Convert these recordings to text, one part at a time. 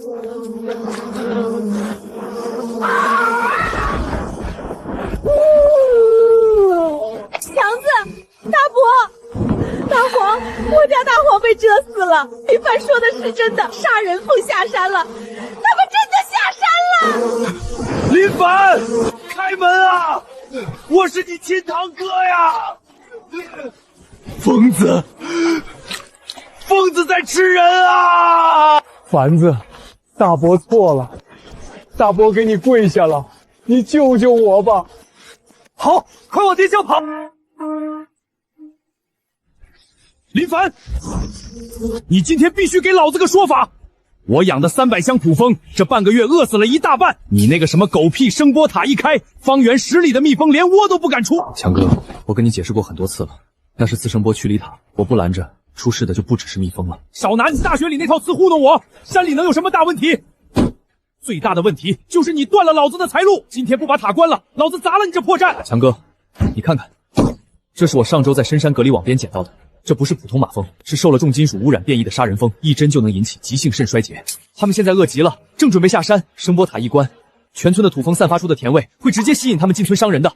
强子，大伯，大黄，我家大黄被蛰死了。林凡说的是真的，杀人凤下山了，他们真的下山了。林凡，开门啊！我是你亲堂哥呀！疯子，疯子在吃人啊！凡子，大伯错了，大伯给你跪下了，你救救我吧！好，快往地窖跑！林凡，你今天必须给老子个说法！我养的300箱土蜂，这半个月饿死了一大半。你那个什么狗屁声波塔一开，方圆10里的蜜蜂连窝都不敢出。强哥，我跟你解释过很多次了，那是次声波驱离塔，我不拦着，出事的就不只是蜜蜂了。少拿你大学里那套词糊弄我！山里能有什么大问题？最大的问题就是你断了老子的财路。今天不把塔关了，老子砸了你这破绽！强哥，你看看，这是我上周在深山隔离网边捡到的。这不是普通马蜂，是受了重金属污染变异的杀人蜂，一针就能引起急性肾衰竭。他们现在饿极了，正准备下山，声波塔一关，全村的土蜂散发出的甜味会直接吸引他们进村伤人的。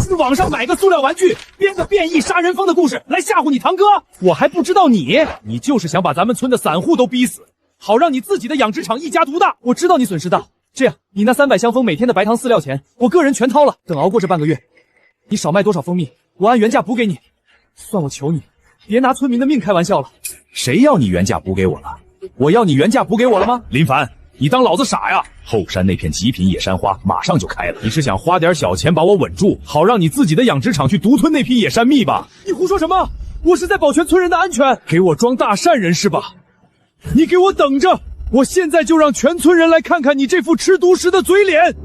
去网上买个塑料玩具，编个变异杀人蜂的故事来吓唬你堂哥。我还不知道你就是想把咱们村的散户都逼死，好让你自己的养殖场一家独大。我知道你损失大，这样你那300箱蜂每天的白糖饲料钱，我个人全掏了。等熬过这半个月，你少卖多少蜂蜜，我按原价补给你。算我求你，别拿村民的命开玩笑了。谁要你原价补给我了？我要你原价补给我了吗？林凡，你当老子傻呀？后山那片极品野山花马上就开了，你是想花点小钱把我稳住，好让你自己的养殖场去独吞那批野山蜜吧？你胡说什么？我是在保全村人的安全。给我装大善人是吧？你给我等着，我现在就让全村人来看看你这副吃独食的嘴脸。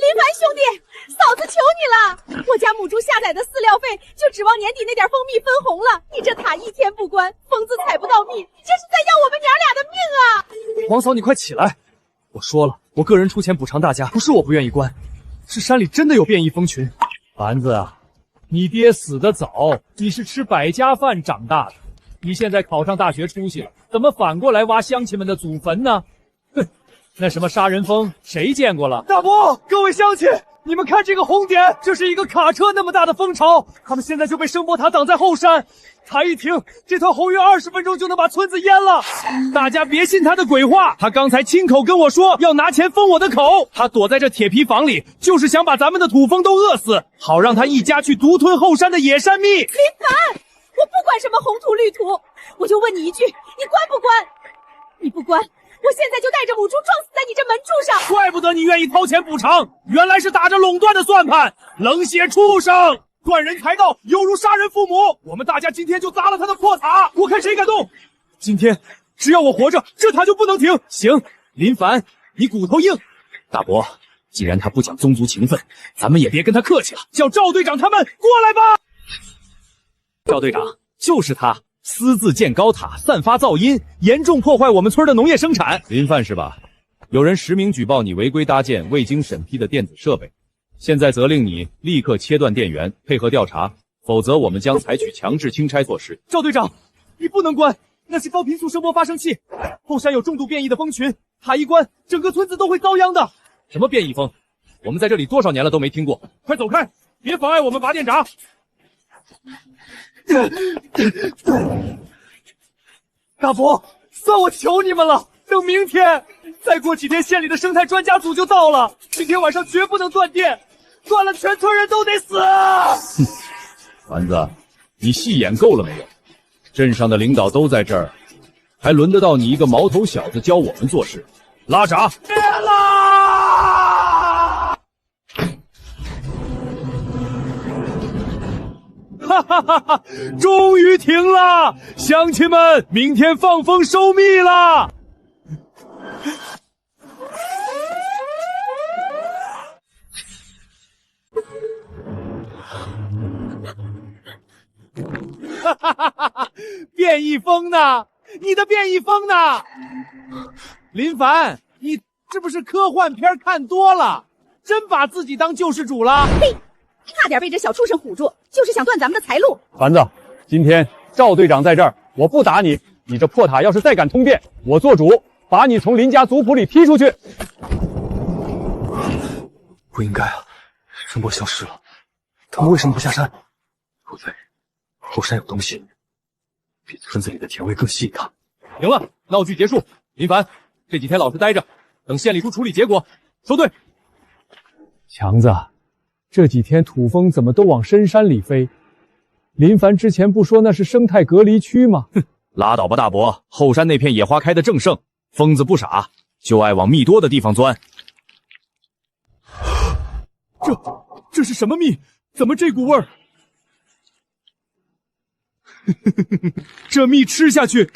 林凡兄弟，嫂子求你了，我家母猪下崽的饲料费就指望年底那点蜂蜜分红了。你这塔一天不关，蜂子采不到蜜，这是在要我们娘俩的命啊！王嫂，你快起来！我说了，我个人出钱补偿大家，不是我不愿意关，是山里真的有变异蜂群。凡子啊，你爹死得早，你是吃百家饭长大的，你现在考上大学出息了，怎么反过来挖乡亲们的祖坟呢？哼！那什么杀人蜂，谁见过了？大伯，各位乡亲，你们看这个红点，这是一个卡车那么大的蜂巢，他们现在就被声波塔挡在后山。塔一停，这团红云20分钟就能把村子淹了。大家别信他的鬼话，他刚才亲口跟我说要拿钱封我的口。他躲在这铁皮房里，就是想把咱们的土蜂都饿死，好让他一家去独吞后山的野山蜜。林凡，我不管什么红土绿土，我就问你一句，你关不关？你不关，我现在就带着母猪撞死在你这门柱上！怪不得你愿意掏钱补偿，原来是打着垄断的算盘，冷血畜生！断人财道，犹如杀人父母。我们大家今天就砸了他的破塔，我看谁敢动！今天只要我活着，这塔就不能停。行，林凡，你骨头硬。大伯，既然他不讲宗族情分，咱们也别跟他客气了，叫赵队长他们过来吧。赵队长，就是他。私自建高塔，散发噪音，严重破坏我们村的农业生产。林范是吧？有人实名举报你违规搭建未经审批的电子设备，现在责令你立刻切断电源，配合调查，否则我们将采取强制清拆措施。赵队长，你不能关，那是高频速声波发生器，后山有重度变异的蜂群，塔一关，整个村子都会遭殃的。什么变异蜂？我们在这里多少年了都没听过。快走开，别妨碍我们拔电闸。大伯，算我求你们了，等明天，再过几天县里的生态专家组就到了，今天晚上绝不能断电，断了全村人都得死。哼，丸子，你戏演够了没有？镇上的领导都在这儿，还轮得到你一个毛头小子教我们做事？拉闸！别啦！哈哈哈哈！终于停了，乡亲们，明天放蜂收蜜啦！哈哈哈哈！变异蜂呢？你的变异蜂呢？林凡，你这不是科幻片看多了，真把自己当救世主了？嘿，差点被这小畜生唬住，就是想断咱们的财路。凡子，今天赵队长在这儿，我不打你，你这破塔要是再敢通电，我做主把你从林家族谱里踢出去。不应该啊，声波消失了，他们为什么不下山？不对，后山有东西，比村子里的甜味更吸引他。行了，闹剧结束。林凡，这几天老实待着，等县里处处理结果。收队。强子，这几天土蜂怎么都往深山里飞？林凡之前不说那是生态隔离区吗？哼，拉倒吧，大伯，后山那片野花开得正盛，疯子不傻，就爱往蜜多的地方钻。这是什么蜜？怎么这股味儿？这蜜吃下去，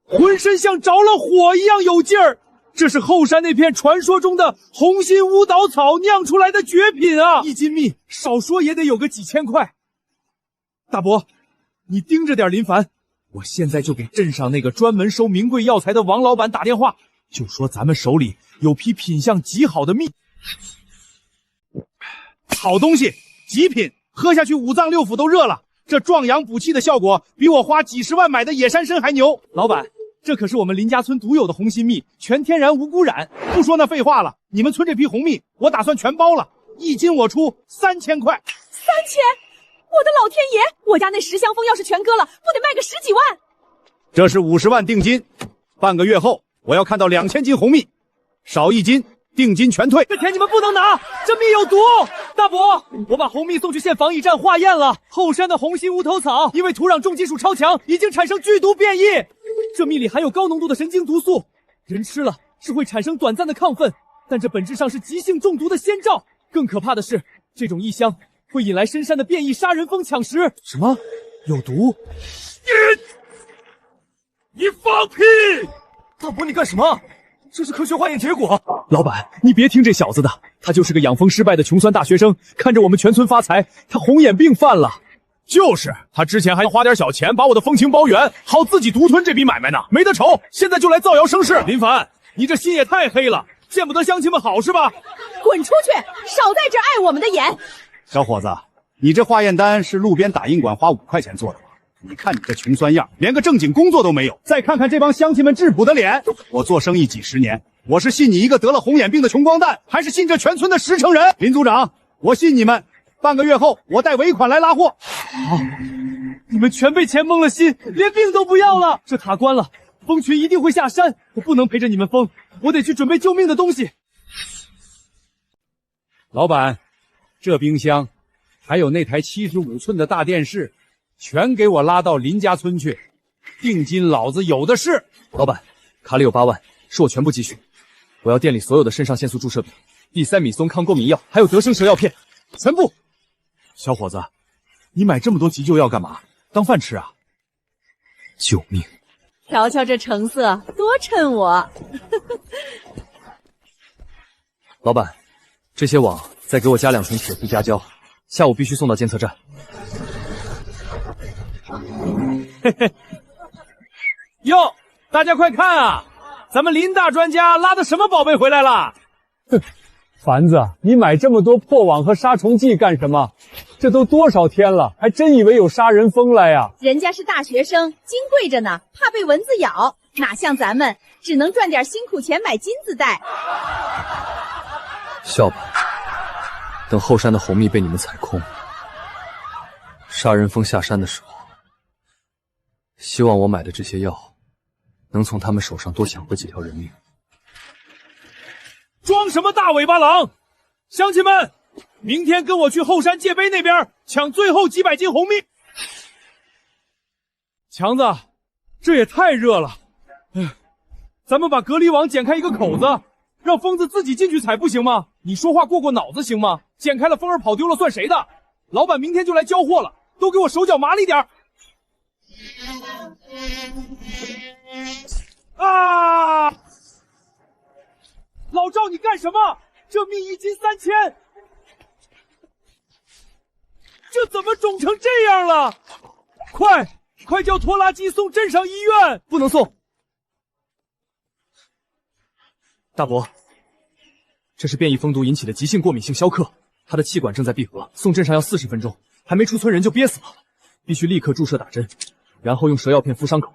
浑身像着了火一样有劲儿。这是后山那片传说中的红心乌岛草酿出来的绝品啊！一斤蜜少说也得有个几千块。大伯，你盯着点林凡，我现在就给镇上那个专门收名贵药材的王老板打电话，就说咱们手里有批品相极好的蜜。好东西，极品，喝下去五脏六腑都热了。这壮阳补气的效果，比我花几十万买的野山参还牛。老板，这可是我们林家村独有的红心蜜，全天然无污染。不说那废话了，你们村这批红蜜，我打算全包了，一斤我出3000块。3000？我的老天爷！我家那10箱蜂要是全割了，不得卖个10几万？这是50万定金，半个月后我要看到2000斤红蜜，少1斤。定金全退！这钱你们不能拿，这蜜有毒！大伯，我把红蜜送去县防疫站化验了，后山的红心乌头草因为土壤重金属超强，已经产生剧毒变异。这蜜里含有高浓度的神经毒素，人吃了是会产生短暂的亢奋，但这本质上是急性中毒的先兆。更可怕的是，这种异香会引来深山的变异杀人蜂抢食。什么？有毒？你放屁！大伯，你干什么？这是科学化验结果。老板，你别听这小子的，他就是个养蜂失败的穷酸大学生，看着我们全村发财，他红眼病犯了。就是他之前还花点小钱把我的风情包圆，好自己独吞这笔买卖呢，没得瞅，现在就来造谣生事。林凡，你这心也太黑了，见不得乡亲们好是吧？滚出去，少在这碍我们的眼。小伙子，你这化验单是路边打印馆花5块钱做的吗？你看你这穷酸样，连个正经工作都没有。再看看这帮乡亲们质朴的脸，我做生意几十年，我是信你一个得了红眼病的穷光蛋，还是信这全村的10成人？林组长，我信你们。半个月后，我带尾款来拉货。好，你们全被钱蒙了心，连命都不要了。这塔关了，蜂群一定会下山，我不能陪着你们疯，我得去准备救命的东西。老板，这冰箱，还有那台75寸的大电视，全给我拉到林家村去，定金老子有的是。老板，卡里有8万，是我全部积蓄。我要店里所有的肾上腺素注射笔、地塞米松抗过敏药，还有德生蛇药片，全部。小伙子，你买这么多急救药干嘛？当饭吃啊？救命！瞧瞧这成色，多衬我。老板，这些网再给我加2层铁丝夹胶，下午必须送到监测站。嘿嘿，哟，大家快看啊！咱们林大专家拉的什么宝贝回来了？哼，凡子，你买这么多破网和杀虫剂干什么？这都多少天了，还真以为有杀人蜂来呀？人家是大学生，金贵着呢，怕被蚊子咬，哪像咱们只能赚点辛苦钱买金子戴。笑吧，等后山的红蜜被你们采空，杀人蜂下山的时候，希望我买的这些药能从他们手上多抢回几条人命。装什么大尾巴狼！乡亲们，明天跟我去后山界碑那边抢最后几百斤红蜜。强子，这也太热了，咱们把隔离网剪开一个口子，让疯子自己进去采不行吗？你说话过脑子行吗？剪开了蜂儿跑丢了算谁的？老板明天就来交货了，都给我手脚麻利点。啊！老赵，你干什么？这蜜1斤3000，这怎么肿成这样了？快叫拖拉机送镇上医院！不能送。大伯，这是变异蜂毒引起的急性过敏性消克，他的气管正在闭合，送镇上要40分钟，还没出村人就憋死了，必须立刻注射打针，然后用蛇药片敷伤口。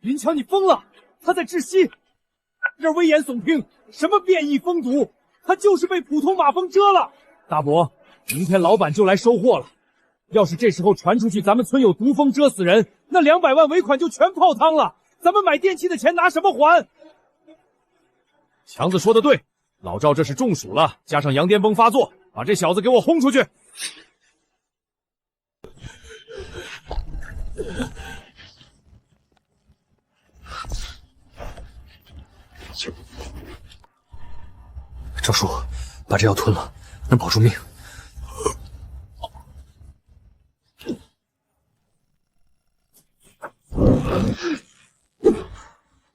林强，你疯了！他在窒息，这危言耸听，什么变异蜂毒，他就是被普通马蜂蛰了。大伯，明天老板就来收货了，要是这时候传出去咱们村有毒蜂蛰死人，那200万尾款就全泡汤了，咱们买电器的钱拿什么还？强子说的对，老赵这是中暑了，加上羊癫疯发作，把这小子给我轰出去！赵叔，把这药吞了，能保住命。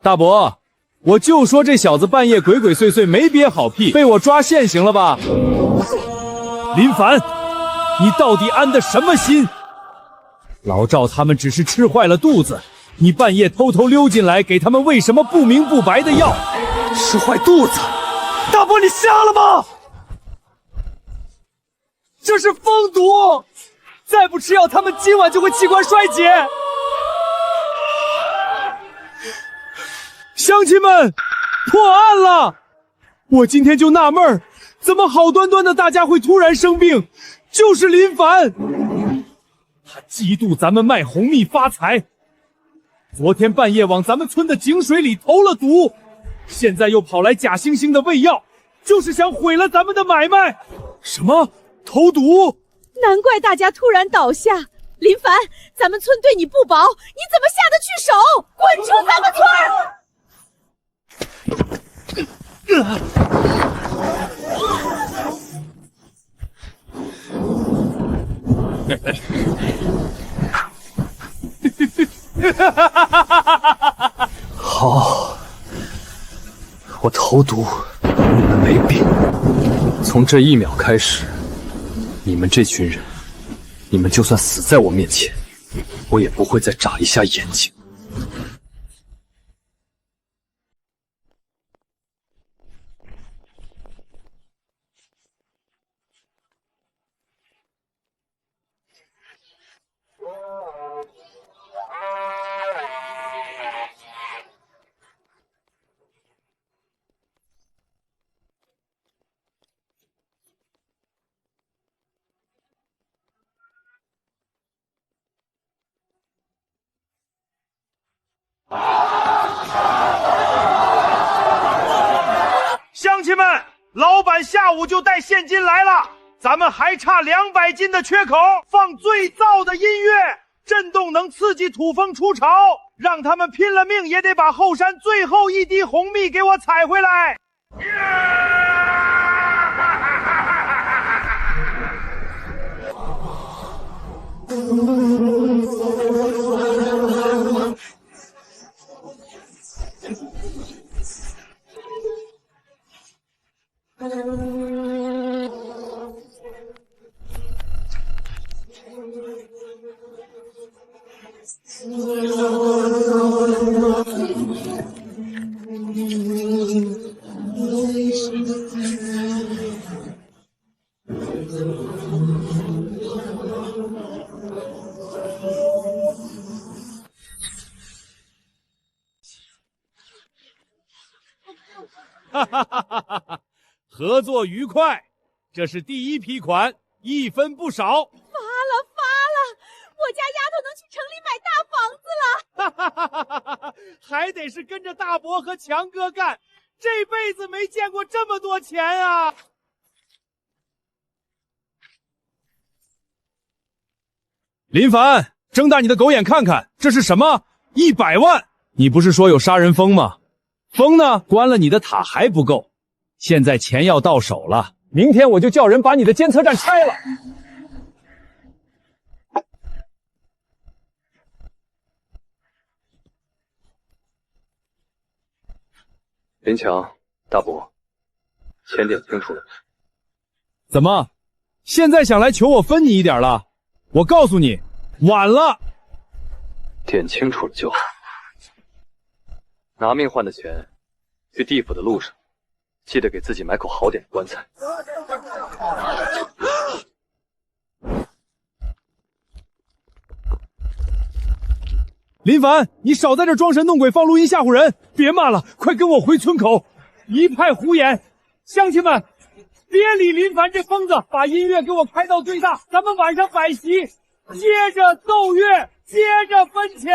大伯，我就说这小子半夜鬼鬼祟祟，没憋好屁，被我抓现行了吧？林凡，你到底安的什么心？老赵他们只是吃坏了肚子，你半夜偷偷溜进来，给他们喂什么不明不白的药？吃坏肚子？大伯，你瞎了吗？这是蜂毒，再不吃药，他们今晚就会器官衰竭。乡亲们，破案了！我今天就纳闷儿，怎么好端端的大家会突然生病？就是林凡，他嫉妒咱们卖红蜜发财，昨天半夜往咱们村的井水里投了毒，现在又跑来假惺惺的喂药，就是想毁了咱们的买卖。什么？投毒？难怪大家突然倒下。林凡，咱们村对你不薄，你怎么下得去手？滚出咱们村！好，我投毒，你们没病。从这一秒开始，你们这群人，你们就算死在我面前，我也不会再眨一下眼睛。乡亲们，老板下午就带现金来了，咱们还差200斤的缺口，放最燥的音乐，震动能刺激土蜂出巢，让他们拼了命也得把后山最后一滴红蜜给我采回来。哈哈哈哈哈！合作愉快，这是第一批款，1分不少。发了！我家丫头能去城里买大房子了！哈哈哈哈哈！还得是跟着大伯和强哥干，这辈子没见过这么多钱啊！林凡，睁大你的狗眼看看，这是什么？100万！你不是说有杀人蜂吗？蜂呢？关了你的塔还不够，现在钱要到手了，明天我就叫人把你的监测站拆了。林强，大伯，钱点清楚了。怎么，现在想来求我分你一点了？我告诉你，晚了。点清楚了就好。拿命换的钱，去地府的路上，记得给自己买口好点的棺材。林凡，你少在这装神弄鬼，放录音吓唬人！别骂了，快跟我回村口！一派胡言！乡亲们，别理林凡这疯子，把音乐给我开到最大，咱们晚上摆席，接着奏乐，接着分钱。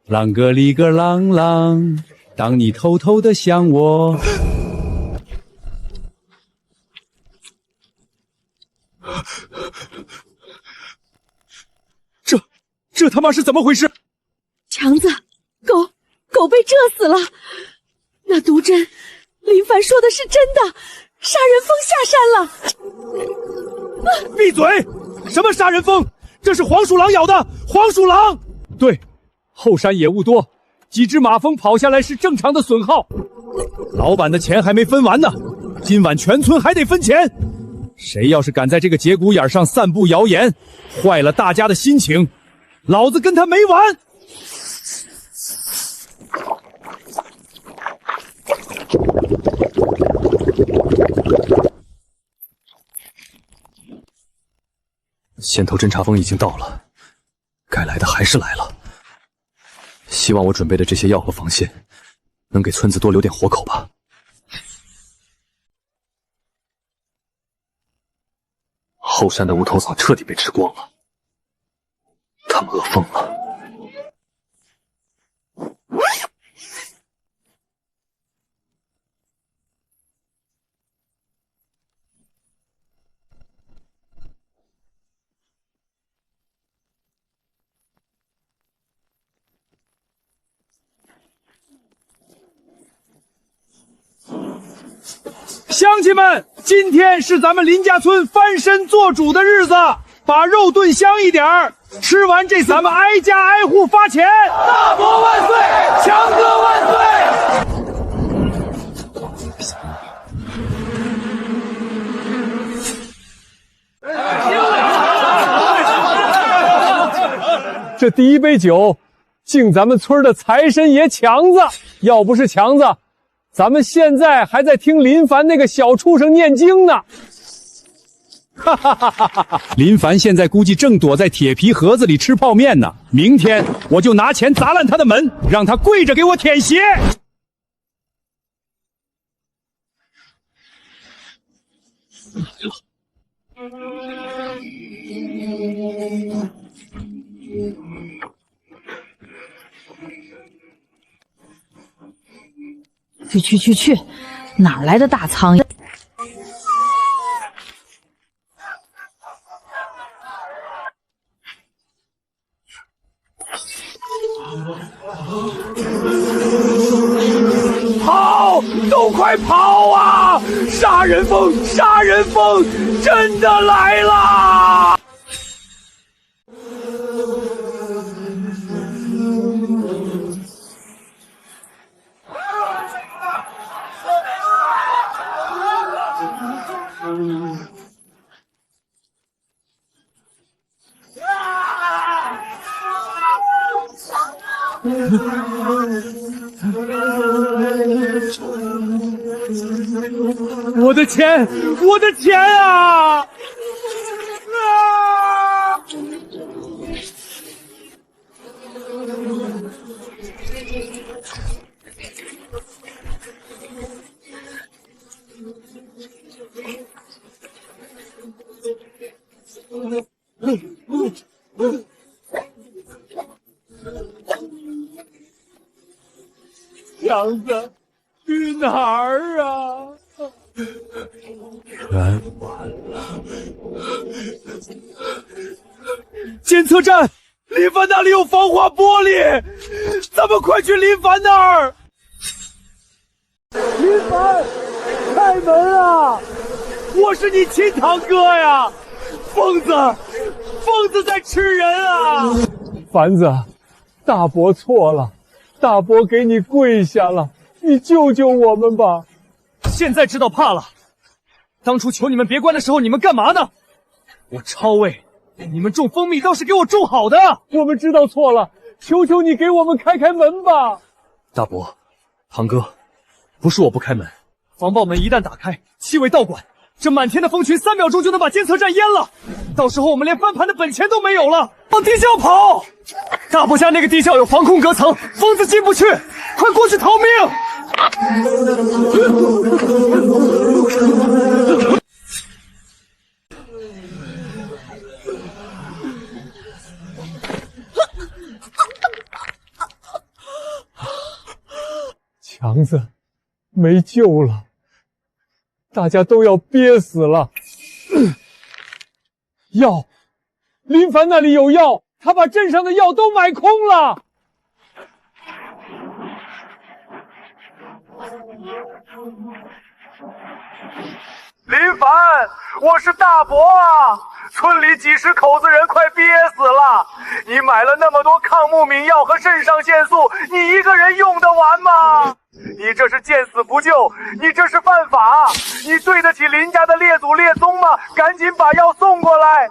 啷个里个啷啷，当你偷偷的想我。这他妈是怎么回事？强子，狗被蛰死了。那毒针，林凡说的是真的，杀人蜂下山了。闭嘴！什么杀人蜂？这是黄鼠狼咬的，黄鼠狼。对，后山野物多，几只马蜂跑下来是正常的损耗。老板的钱还没分完呢，今晚全村还得分钱。谁要是敢在这个节骨眼上散布谣言，坏了大家的心情，老子跟他没完！线头侦察蜂已经到了，该来的还是来了。希望我准备的这些药和防线能给村子多留点活口吧。后山的无头草彻底被吃光了，他们饿疯了。乡亲们，今天是咱们林家村翻身做主的日子，把肉炖香一点儿，吃完这咱们挨家挨户发钱。大伯万岁，强哥万岁！这第一杯酒，敬咱们村的财神爷强子。要不是强子，咱们现在还在听林凡那个小畜生念经呢。哈哈哈哈哈！林凡现在估计正躲在铁皮盒子里吃泡面呢。明天我就拿钱砸烂他的门，让他跪着给我舔鞋。去，哪儿来的大苍蝇？跑，都快跑啊！杀人蜂，杀人蜂，真的来啦！我的钱，我的钱啊！啊！强子，去哪儿啊？全完了。监测站，林凡那里有防滑玻璃，咱们快去林凡那儿。林凡，开门啊！我是你亲堂哥呀！疯子在吃人啊！凡子，大伯错了，大伯给你跪下了，你救救我们吧！现在知道怕了。当初求你们别关的时候，你们干嘛呢？我超尉，你们种蜂蜜倒是给我种好的。我们知道错了，求求你给我们开门吧！大伯，堂哥，不是我不开门，防爆门一旦打开，气味倒管，这满天的蜂群3秒钟就能把监测站淹了，到时候我们连翻盘的本钱都没有了。往地窖跑！大伯家那个地窖有防空隔层，疯子进不去，快过去逃命！强子，没救了，大家都要憋死了。药，林凡那里有药，他把镇上的药都买空了。林凡，我是大伯啊！村里几十口子人快憋死了，你买了那么多抗牧敏药和肾上腺素，你一个人用得完吗？你这是见死不救，你这是犯法，你对得起林家的列祖列宗吗？赶紧把药送过来！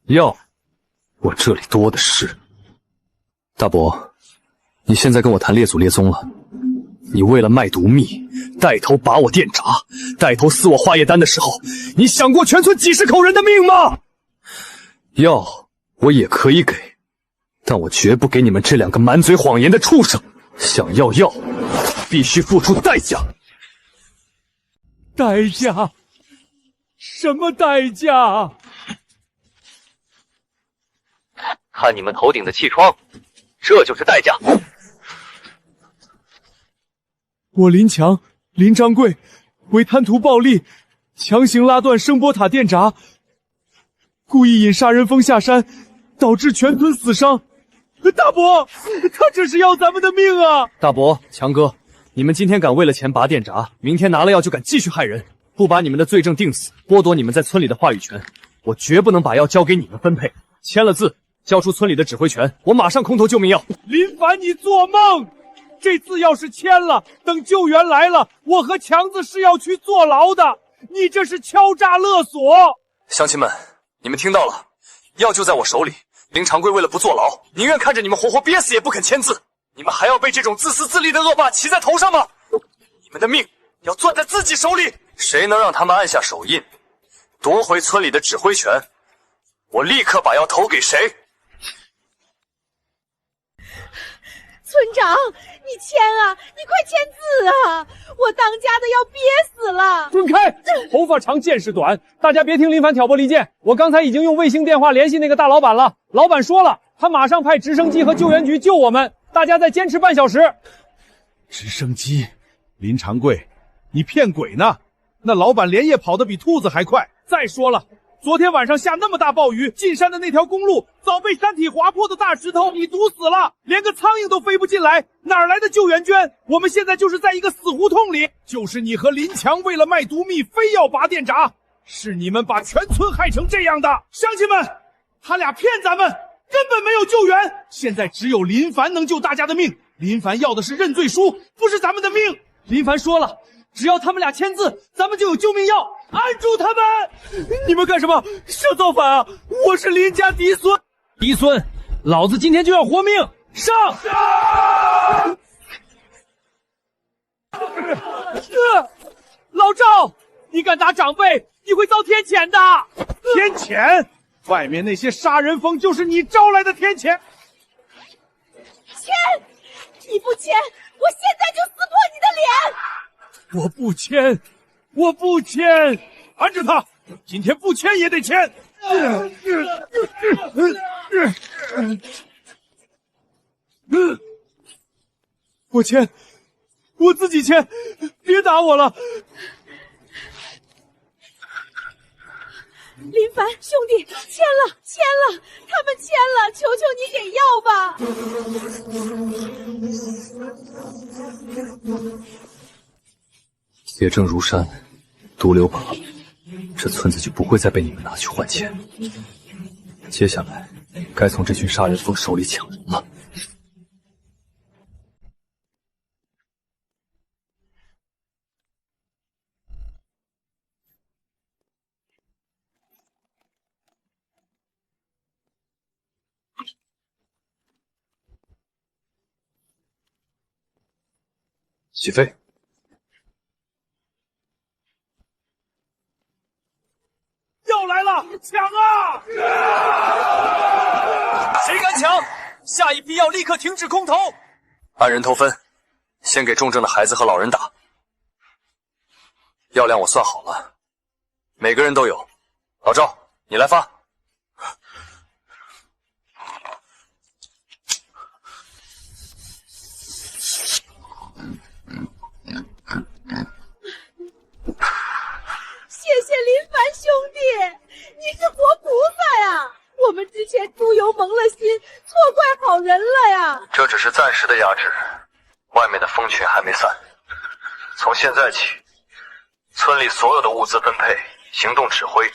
药，我这里多的是。大伯，你现在跟我谈列祖列宗了？你为了卖毒蜜，带头把我电闸，带头撕我化液丹的时候，你想过全村几十口人的命吗？药我也可以给，但我绝不给你们这2个满嘴谎言的畜生。想要药，必须付出代价。代价？什么代价？看你们头顶的气窗，这就是代价。我林强、林掌柜为贪图暴利，强行拉断声波塔电闸，故意引杀人蜂下山，导致全村死伤。大伯，他这是要咱们的命啊！大伯、强哥，你们今天敢为了钱拔电闸，明天拿了药就敢继续害人，不把你们的罪证定死，剥夺你们在村里的话语权，我绝不能把药交给你们分配。签了字，交出村里的指挥权，我马上空投救命药。林凡，你做梦！这字要是签了，等救援来了，我和强子是要去坐牢的。你这是敲诈勒索！乡亲们，你们听到了，药就在我手里。林长贵为了不坐牢，宁愿看着你们活活憋死也不肯签字。你们还要被这种自私自利的恶霸骑在头上吗？你们的命要攥在自己手里。谁能让他们按下手印，夺回村里的指挥权，我立刻把药投给谁。村长，你签啊！你快签字啊！我当家的要憋死了！滚开！头发长见识短，大家别听林凡挑拨离间。我刚才已经用卫星电话联系那个大老板了，老板说了，他马上派直升机和救援局救我们。大家再坚持半小时。直升机，林长贵，你骗鬼呢？那老板连夜跑得比兔子还快。再说了，昨天晚上下那么大暴雨，进山的那条公路早被山体划破的大石头你堵死了，连个苍蝇都飞不进来，哪来的救援捐？我们现在就是在一个死胡同里。就是你和林强为了卖毒蜜非要拔电闸，是你们把全村害成这样的。乡亲们，他俩骗咱们，根本没有救援。现在只有林凡能救大家的命，林凡要的是认罪书，不是咱们的命。林凡说了，只要他们俩签字，咱们就有救命药。按住他们！你们干什么？想造反啊！我是林家嫡孙，嫡孙，老子今天就要活命！上！老赵，你敢打长辈，你会遭天谴的！天谴？外面那些杀人蜂就是你招来的天谴！签！你不签，我现在就撕破你的脸！我不签，我不签！按着他，今天不签也得签！我签，我自己签，别打我了！林凡兄弟，签了，签了，他们签了，求求你给药吧！铁证如山，毒瘤拔了，这村子就不会再被你们拿去换钱。接下来，该从这群杀人蜂手里抢人了。起飞！又来了，抢啊！谁敢抢？下一批要立刻停止空投，按人头分，先给重症的孩子和老人打。药量我算好了，每个人都有。老赵，你来发。谢谢林凡兄弟，你是活菩萨呀！我们之前猪油蒙了心，错怪好人了呀。这只是暂时的压制，外面的蜂群还没散。从现在起，村里所有的物资分配、行动指挥，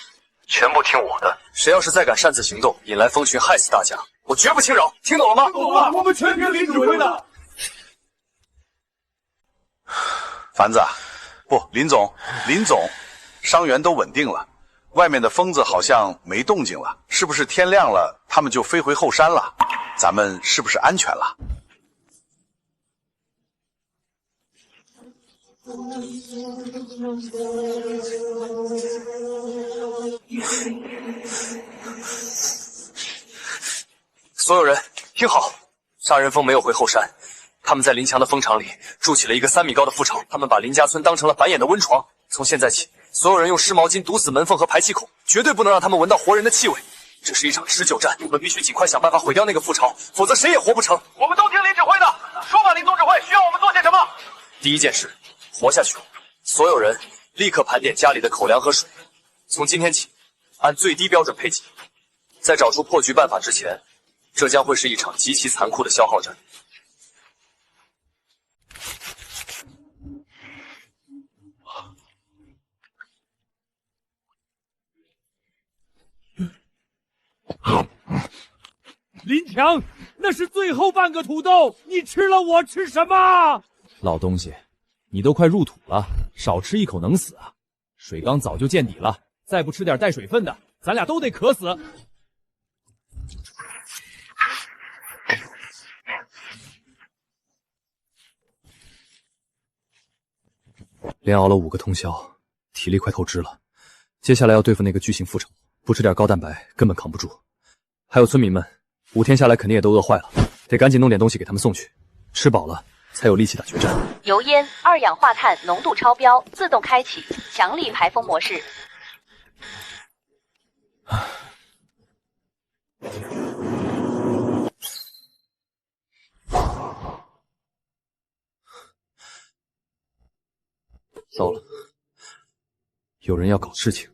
全部听我的。谁要是再敢擅自行动，引来蜂群害死大家，我绝不轻饶，听懂了吗？懂了，我们全听林指挥的。凡子，不，林总，伤员都稳定了，外面的疯子好像没动静了，是不是天亮了，他们就飞回后山了？咱们是不是安全了？所有人听好，杀人蜂没有回后山，他们在林墙的蜂场里筑起了一个3米高的蜂巢，他们把林家村当成了繁衍的温床。从现在起，所有人用湿毛巾堵死门缝和排气孔，绝对不能让他们闻到活人的气味。这是一场持久战，我们必须尽快想办法毁掉那个蜂巢，否则谁也活不成。我们都听林指挥的，说吧，林总指挥，需要我们做些什么？第一件事，活下去。所有人立刻盘点家里的口粮和水，从今天起，按最低标准配给。在找出破局办法之前，这将会是一场极其残酷的消耗战。林强，那是最后半个土豆，你吃了我吃什么？老东西，你都快入土了，少吃一口能死啊！水缸早就见底了，再不吃点带水分的，咱俩都得渴死。连熬了5个通宵，体力快透支了。接下来要对付那个巨型腹虫，不吃点高蛋白根本扛不住。还有村民们，5天下来肯定也都饿坏了，得赶紧弄点东西给他们送去，吃饱了才有力气打决战。油烟、二氧化碳浓度超标，自动开启强力排风模式。糟了，有人要搞事情。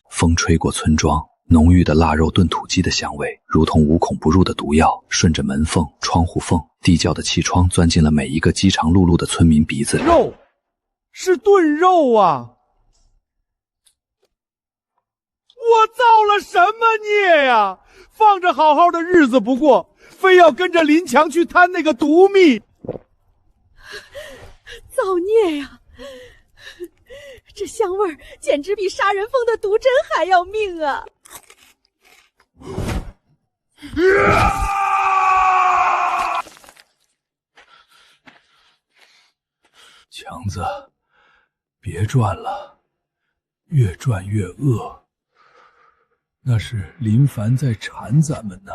风吹过村庄，浓郁的腊肉炖土鸡的香味，如同无孔不入的毒药，顺着门缝、窗户缝、地窖的气窗钻进了每一个饥肠辘辘的村民鼻子里。肉，是炖肉啊！我造了什么孽呀？放着好好的日子不过，非要跟着林强去贪那个毒蜜。造孽呀！这香味儿简直比杀人蜂的毒针还要命啊！强子，别转了，越转越饿。那是林凡在缠咱们呢。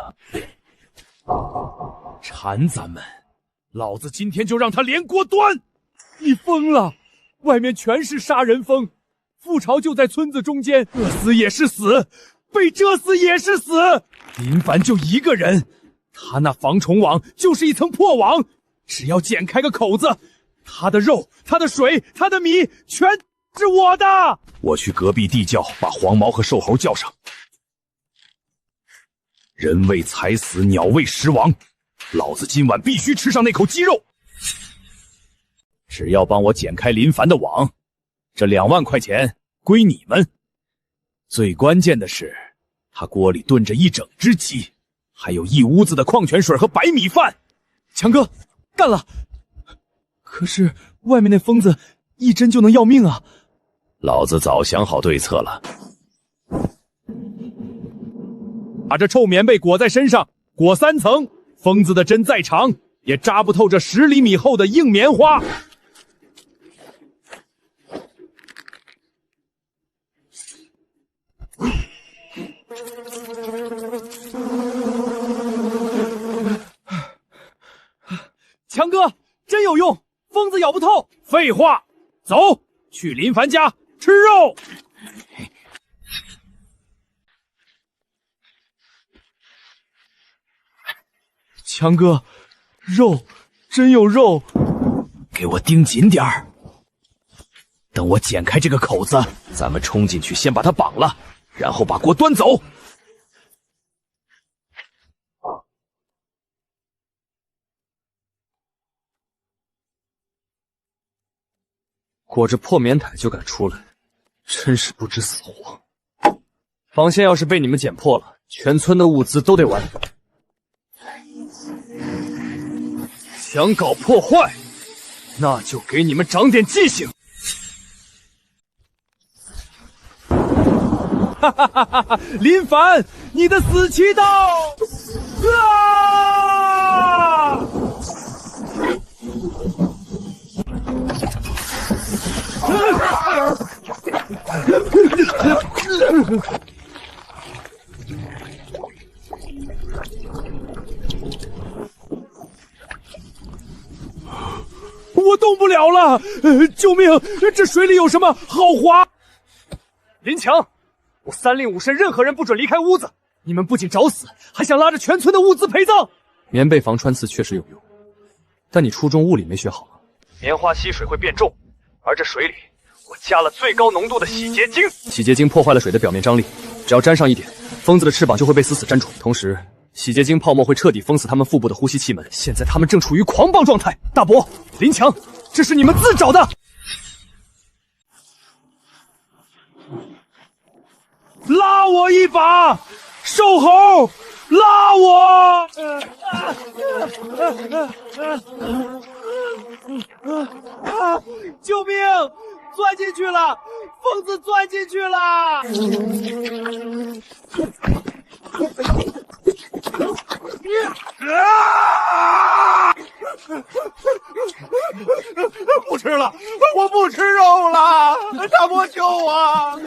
缠咱们？老子今天就让他连锅端！你疯了！外面全是杀人蜂，腹巢就在村子中间，饿死也是死，被蛰死也是死。林凡就一个人，他那防虫网就是一层破网，只要剪开个口子，他的肉、他的水、他的米全是我的。我去隔壁地窖把黄毛和瘦猴叫上。人为财死，鸟为食亡，老子今晚必须吃上那口鸡肉。只要帮我剪开林凡的网，这2万块钱归你们。最关键的是，他锅里炖着1整只鸡，还有一屋子的矿泉水和白米饭。强哥，干了！可是外面那疯子一针就能要命啊！老子早想好对策了。把这臭棉被裹在身上，裹3层，疯子的针再长也扎不透这10厘米厚的硬棉花。强哥，真有用，疯子咬不透。废话，走，去林凡家吃肉。强哥，肉，真有肉，给我盯紧点儿。等我剪开这个口子，咱们冲进去，先把他绑了，然后把锅端走。裹着破棉毯就敢出来，真是不知死活！防线要是被你们剪破了，全村的物资都得完。想搞破坏，那就给你们长点记性！哈哈哈哈哈！林凡，你的死期到！啊！我动不了了！救命！这水里有什么？好滑！林强，我3令5申，任何人不准离开屋子。你们不仅找死，还想拉着全村的物资陪葬。棉被防穿刺确实有用，但你初中物理没学好吗？棉花吸水会变重，而这水里我加了最高浓度的洗洁精。洗洁精破坏了水的表面张力，只要沾上一点，疯子的翅膀就会被死死粘住。同时，洗洁精泡沫会彻底封死他们腹部的呼吸气门。现在他们正处于狂暴状态。大伯，林强，这是你们自找的。拉我一把，瘦猴，拉我！救命！钻进去了，疯子钻进去了！不吃了，我不吃肉了！大伯救我！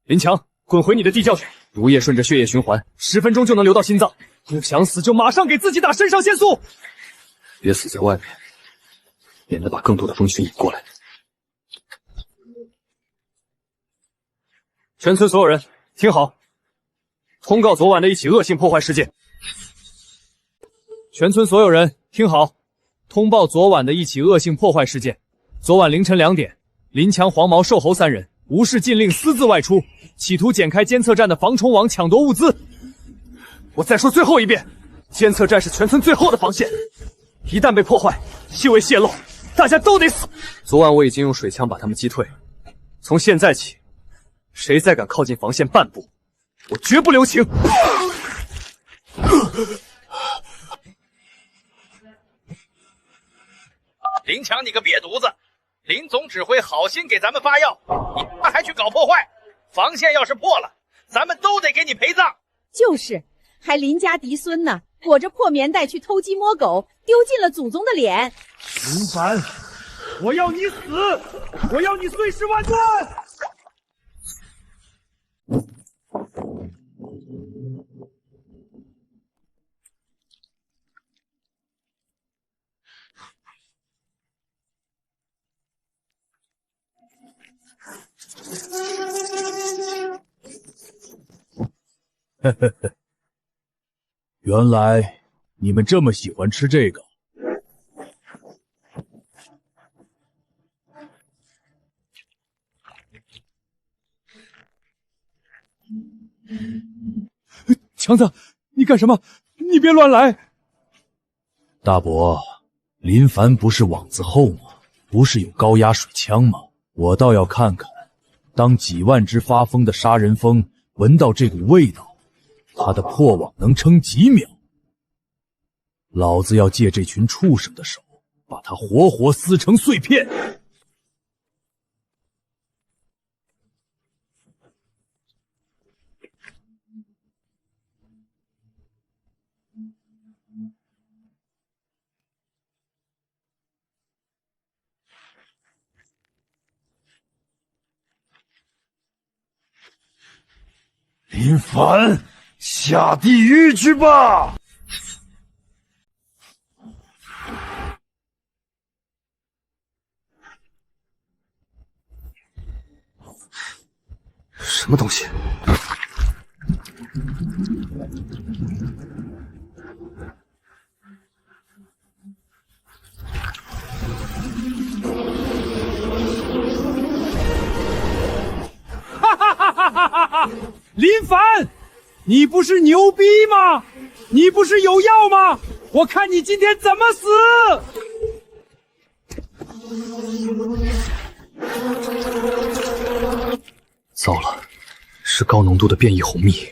林强，滚回你的地窖去！毒液顺着血液循环，10分钟就能流到心脏。不想死就马上给自己打肾上腺素，别死在外面，免得把更多的蜂群引过来。全村所有人听好，通告昨晚的一起恶性破坏事件。全村所有人听好，通报昨晚的一起恶性破坏事件。昨晚凌晨2点，林强、黄毛、瘦猴3人无视禁令私自外出，企图剪开监测站的防虫网抢夺物资。我再说最后一遍，监测站是全村最后的防线，一旦被破坏，细微泄露，大家都得死。昨晚我已经用水枪把他们击退，从现在起，谁再敢靠近防线半步，我绝不留情。林强，你个瘪犊子！林总指挥好心给咱们发药，你还去搞破坏，防线要是破了，咱们都得给你陪葬。就是，还邻家嫡孙呢，裹着破棉袋去偷鸡摸狗，丢尽了祖宗的脸。林凡，我要你死，我要你碎尸万段！呵呵呵，原来你们这么喜欢吃这个。强子，你干什么？你别乱来！大伯，林凡不是网子厚吗？不是有高压水枪吗？我倒要看看，当几万只发疯的杀人蜂闻到这股味道，他的破网能撑几秒？老子要借这群畜生的手，把他活活撕成碎片！林凡，下地狱去吧！什么东西？哈哈哈哈哈哈！林凡，你不是牛逼吗？你不是有药吗？我看你今天怎么死！糟了，是高浓度的变异红蜜，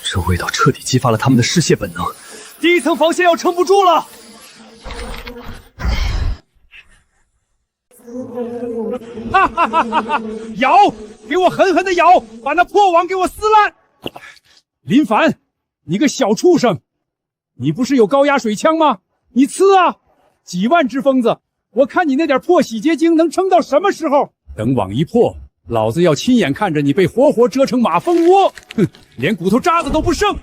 这味道彻底激发了他们的嗜血本能，第一层防线要撑不住了。哈哈哈哈哈！咬，给我狠狠的咬，把那破网给我撕烂！林凡，你个小畜生，你不是有高压水枪吗？你呲啊！几万只疯子，我看你那点破洗洁精能撑到什么时候？等网一破，老子要亲眼看着你被活活蛰成马蜂窝！哼，连骨头渣子都不剩！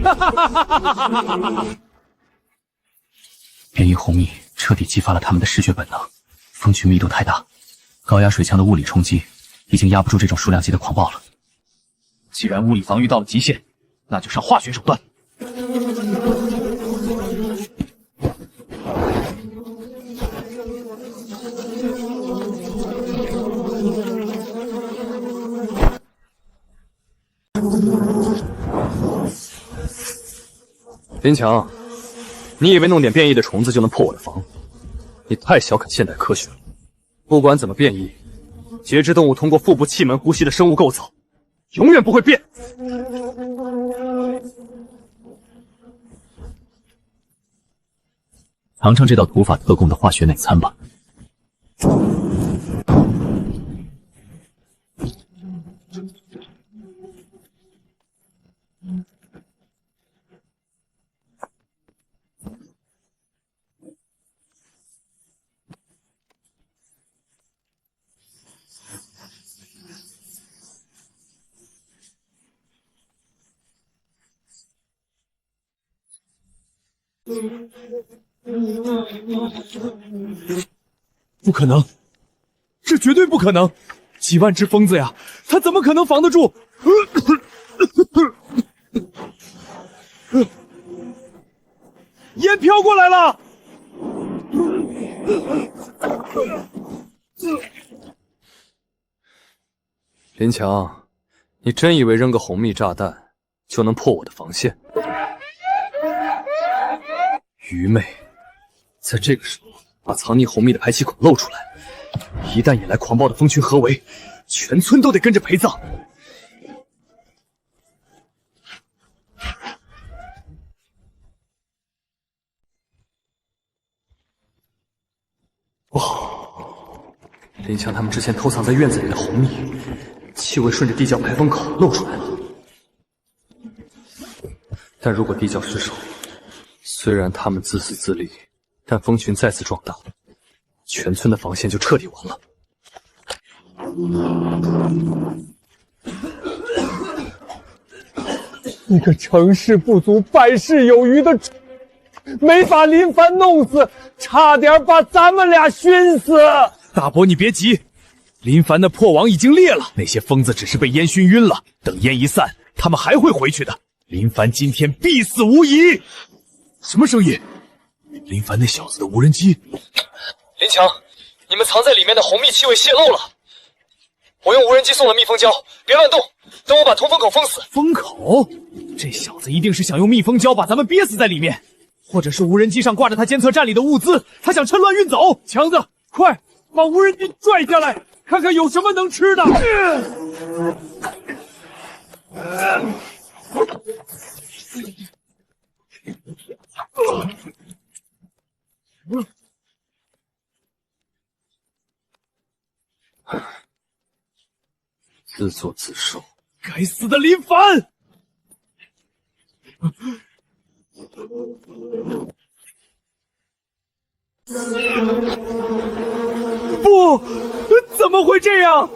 哈哈哈哈哈哈！变异红蜜彻底激发了他们的嗜血本能，蜂群密度太大，高压水枪的物理冲击已经压不住这种数量级的狂暴了。既然物理防御到了极限，那就上化学手段。林强，你以为弄点变异的虫子就能破我的防？你太小看现代科学了。不管怎么变异，节肢动物通过腹部气门呼吸的生物构造，永远不会变。尝尝这道土法特供的化学奶餐吧。不可能，这绝对不可能！几万只疯子呀，他怎么可能防得住？烟飘过来了！林强，你真以为扔个红蜜炸弹就能破我的防线？愚昧！在这个时候把藏匿红蜜的排气孔露出来，一旦引来狂暴的蜂群合围，全村都得跟着陪葬。不好，林强他们之前偷藏在院子里的红蜜，气味顺着地窖排风口露出来了。但如果地窖失守，虽然他们自私自利，但蜂群再次壮大，全村的防线就彻底完了。你个成事不足败事有余的畜，没把林凡弄死，差点把咱们俩熏死。大伯，你别急，林凡的破网已经裂了，那些疯子只是被烟熏晕了，等烟一散，他们还会回去的。林凡今天必死无疑。什么声音？林凡那小子的无人机。林强，你们藏在里面的红蜜气味泄露了。我用无人机送了密封胶，别乱动，等我把通风口封死。封口？这小子一定是想用密封胶把咱们憋死在里面，或者是无人机上挂着他监测站里的物资，他想趁乱运走。强子，快把无人机拽下来，看看有什么能吃的。自作自受。该死的林凡！不，怎么会这样？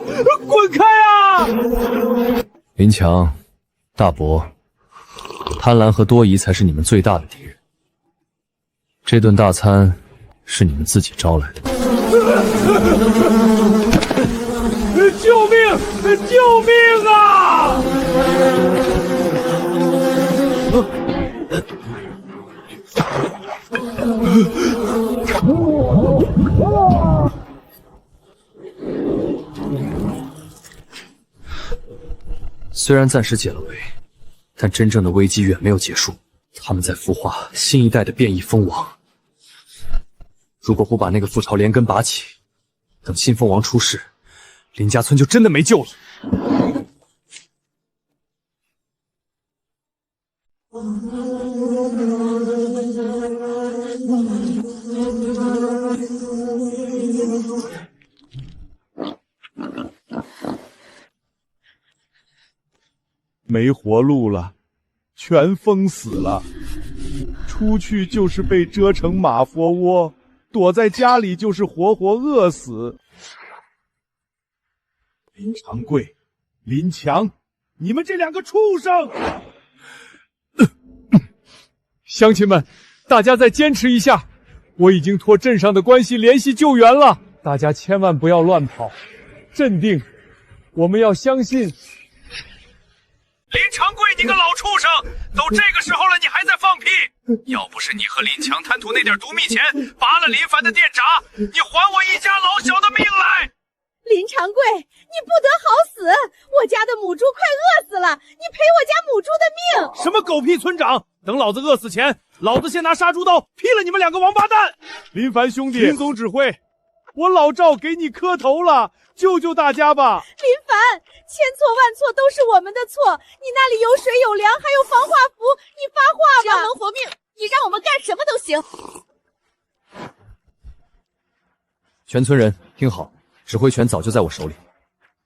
滚开啊！林强，大伯，贪婪和多疑才是你们最大的敌人。这顿大餐是你们自己招来的。救命！救命啊！虽然暂时解了围，但真正的危机远没有结束。他们在孵化新一代的变异蜂王。如果不把那个覆巢连根拔起，等新蜂王出世，林家村就真的没救了。没活路了，全封死了。出去就是被蛰成马蜂窝，躲在家里就是活活饿死。林长贵、林强，你们这两个畜生！乡亲们，大家再坚持一下，我已经托镇上的关系联系救援了，大家千万不要乱跑，镇定，我们要相信。林长贵，你个老畜生，都这个时候了，你还在放屁！要不是你和林强贪图那点毒蜜钱，拔了林凡的电闸，你还我一家老小的命来！林长贵，你不得好死！我家的母猪快饿死了，你赔我家母猪的命！什么狗屁村长！等老子饿死前，老子先拿杀猪刀劈了你们两个王八蛋！林凡兄弟，林总指挥，我老赵给你磕头了，救救大家吧！林凡，千错万错都是我们的错，你那里有水有粮，还有防化服，你发话吧！只要能活命，你让我们干什么都行。全村人听好，指挥权早就在我手里，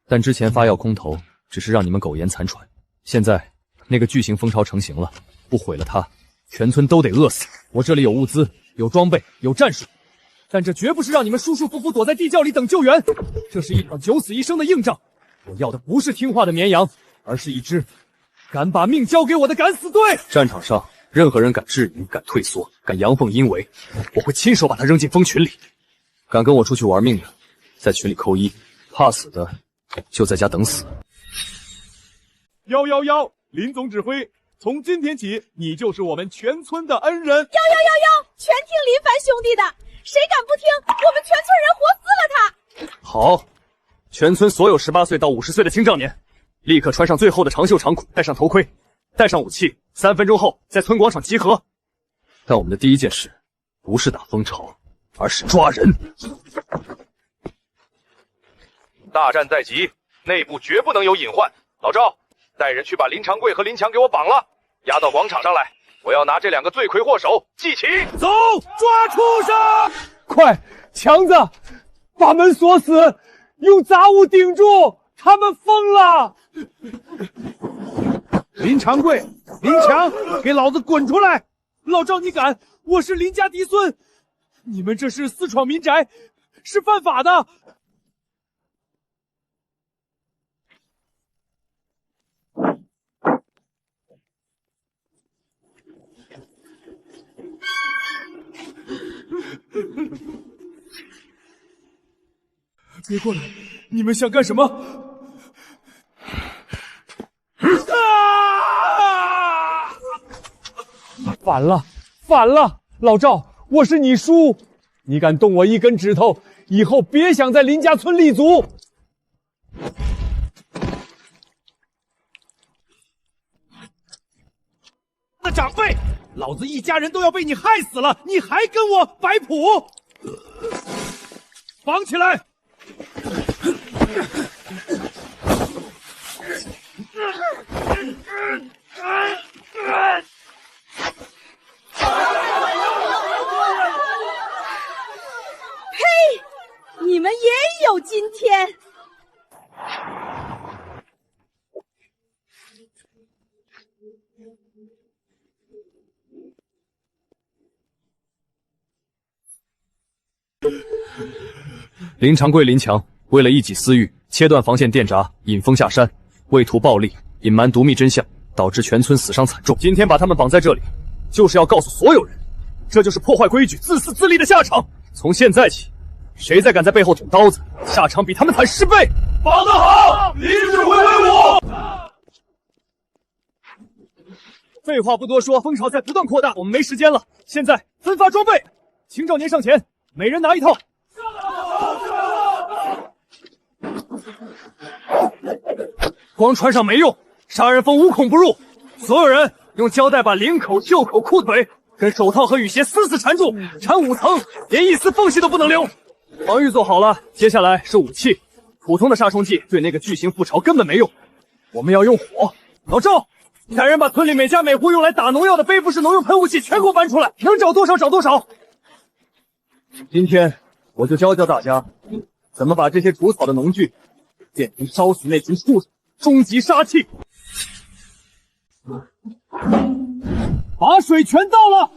但之前发药空投只是让你们苟延残喘，现在那个巨型蜂巢成型了，不毁了它，全村都得饿死。我这里有物资，有装备，有战术，但这绝不是让你们舒舒服服躲在地窖里等救援，这是一场九死一生的硬仗。我要的不是听话的绵羊，而是一支敢把命交给我的敢死队。战场上，任何人敢质疑、敢退缩、敢阳奉阴违，我会亲手把他扔进蜂群里。敢跟我出去玩命的，在群里扣一；怕死的，就在家等死。111，林总指挥，从今天起，你就是我们全村的恩人。111，全听林凡兄弟的，谁敢不听，我们全村人活撕了他！好，全村所有18岁到50岁的青壮年，立刻穿上最厚的长袖长裤，戴上头盔，带上武器，3分钟后在村广场集合。但我们的第一件事，不是打蜂巢，而是抓人。大战在即，内部绝不能有隐患。老赵，带人去把林长贵和林强给我绑了，押到广场上来。我要拿这2个罪魁祸首记起。走，抓畜生！快，强子，把门锁死，用杂物顶住，他们疯了！林长贵、林强，给老子滚出来！老赵，你敢？我是林家嫡孙，你们这是私闯民宅，是犯法的。别过来！你们想干什么？啊！反了，反了！老赵，我是你叔，你敢动我一根指头，以后别想在林家村立足！的长辈，老子一家人都要被你害死了，你还跟我摆谱？绑起来！呸！你们也有今天！林长贵、林强为了一己私欲，切断防线电闸，引蜂下山，为图暴利，隐瞒毒蜜真相，导致全村死伤惨重。今天把他们绑在这里，就是要告诉所有人，这就是破坏规矩、自私自利的下场。从现在起，谁再敢在背后捅刀子，下场比他们惨10倍。绑得好，林指挥威武！废话不多说，风潮在不断扩大，我们没时间了。现在分发装备，青少年上前，每人拿1套。光穿上没用，杀人蜂无孔不入。所有人用胶带把领口、袖口、裤腿跟手套和雨鞋死死缠住，缠5层，连一丝缝隙都不能留。防御做好了，接下来是武器。普通的杀虫剂对那个巨型覆巢根本没用，我们要用火。老赵，带人把村里每家每户用来打农药的背负式农用喷雾器全给我搬出来，能找多少找多少。今天我就教教大家，怎么把这些除草的农具变成烧死那群畜生终极杀器。把水全倒了，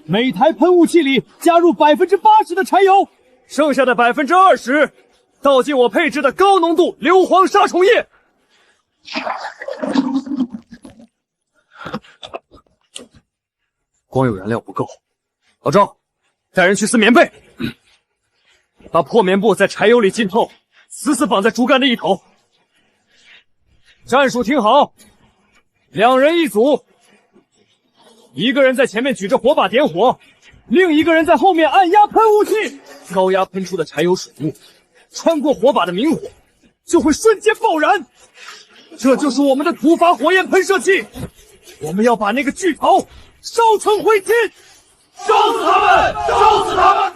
每台喷雾器里加入80%的柴油，剩下的20%倒进我配置的高浓度硫磺杀虫液。光有燃料不够，老赵，带人去撕棉被，把破棉布在柴油里浸透，死死绑在竹竿的一头。战术听好，2人一组，一个人在前面举着火把点火，另一个人在后面按压喷雾器，高压喷出的柴油水雾穿过火把的明火，就会瞬间爆燃。这就是我们的土法火焰喷射器，我们要把那个巨头烧成灰烬，烧死他们！烧死他们！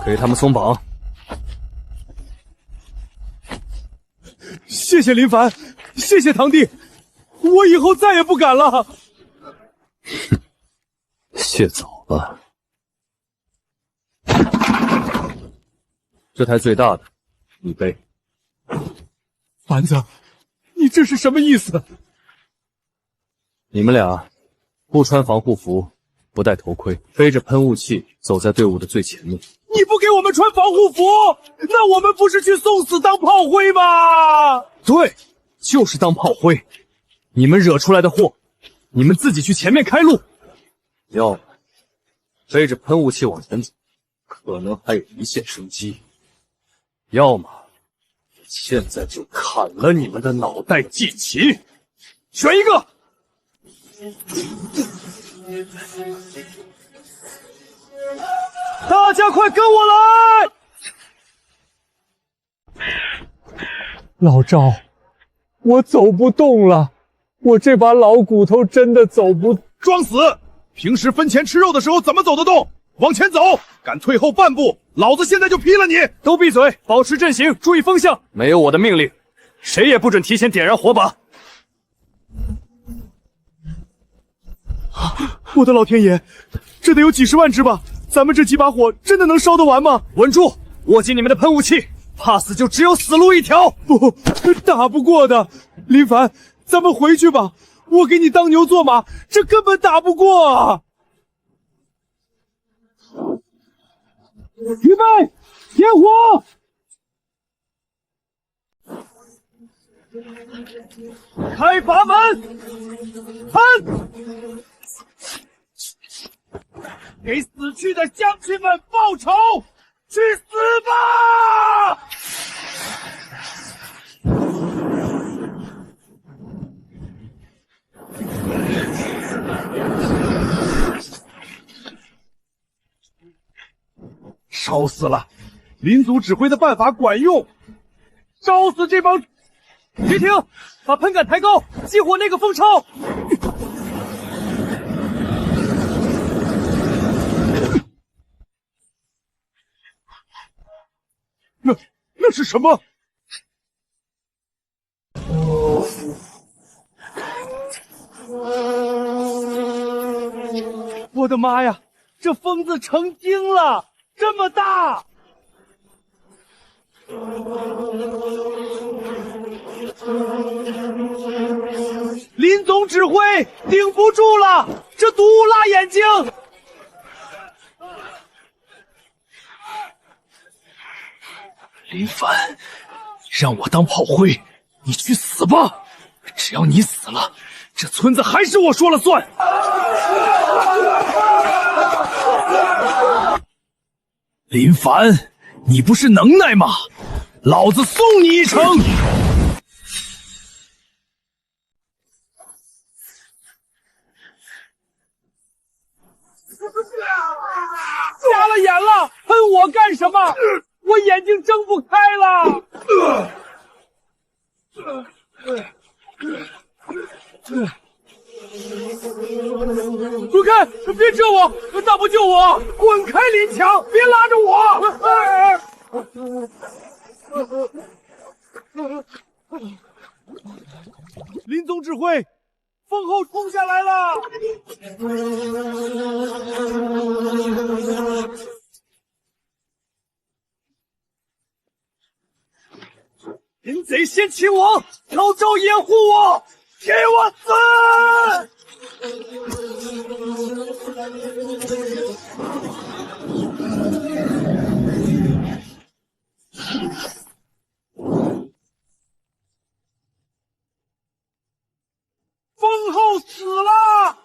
给他们松绑。谢谢林凡，谢谢堂弟，我以后再也不敢了。谢早了。这台最大的，你背。丸子，你这是什么意思？你们俩不穿防护服，不戴头盔，背着喷雾器走在队伍的最前面。你不给我们穿防护服，那我们不是去送死当炮灰吗？对，就是当炮灰。你们惹出来的祸，你们自己去前面开路。要么背着喷雾器往前走，可能还有一线生机；要么现在就砍了你们的脑袋祭旗，选一个。大家快跟我来！老赵，我走不动了，我这把老骨头真的走不……装死！平时分钱吃肉的时候怎么走得动？往前走，敢退后半步，老子现在就劈了你！都闭嘴，保持阵型，注意风向。没有我的命令，谁也不准提前点燃火把。我的老天爷，这得有几10万只吧？咱们这几把火真的能烧得完吗？稳住，握紧你们的喷雾器，怕死就只有死路一条。不，打不过的。林凡，咱们回去吧，我给你当牛做马，这根本打不过啊！预备，点火！开阀门，喷！给死去的乡亲们报仇！去死吧！烧死了！林总指挥的办法管用，烧死这帮！别停，把喷杆抬高，激活那个蜂巢。那是什么？我的妈呀！这疯子成精了，这么大！林总指挥顶不住了，这毒物辣眼睛！林凡，让我当炮灰，你去死吧！只要你死了，这村子还是我说了算。林凡，你不是能耐吗？老子送你一程！瞎了眼了，喷我干什么？我眼睛睁不开了。滚开！别遮我！大伯救我！滚开，林强！别拉着我！林总指挥，风后冲下来了！淫贼先擒王，高招掩护我，给我死！风后死了！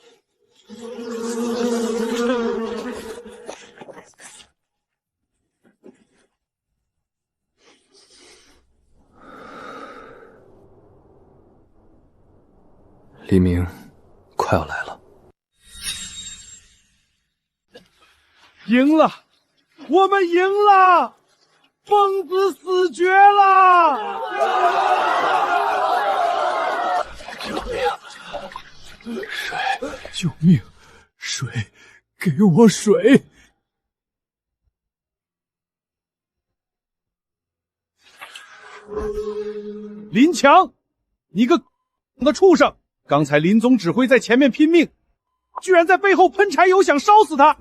黎明快要来了。赢了，我们赢了，疯子死绝了！水，救命！水，给我水！林强，你个的畜生！刚才林总指挥在前面拼命，居然在背后喷柴油想烧死他！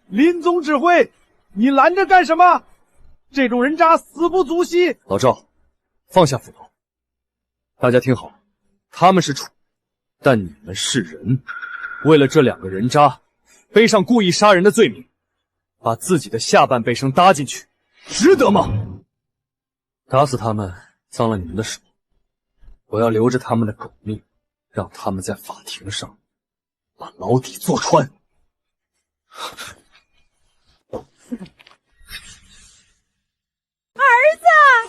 林总指挥，你拦着干什么？这种人渣死不足惜！老赵，放下斧头。大家听好，他们是畜，但你们是人。为了这两个人渣，背上故意杀人的罪名，把自己的下半辈生搭进去，值得吗？打死他们脏了你们的手，我要留着他们的狗命，让他们在法庭上把牢底坐穿。儿子，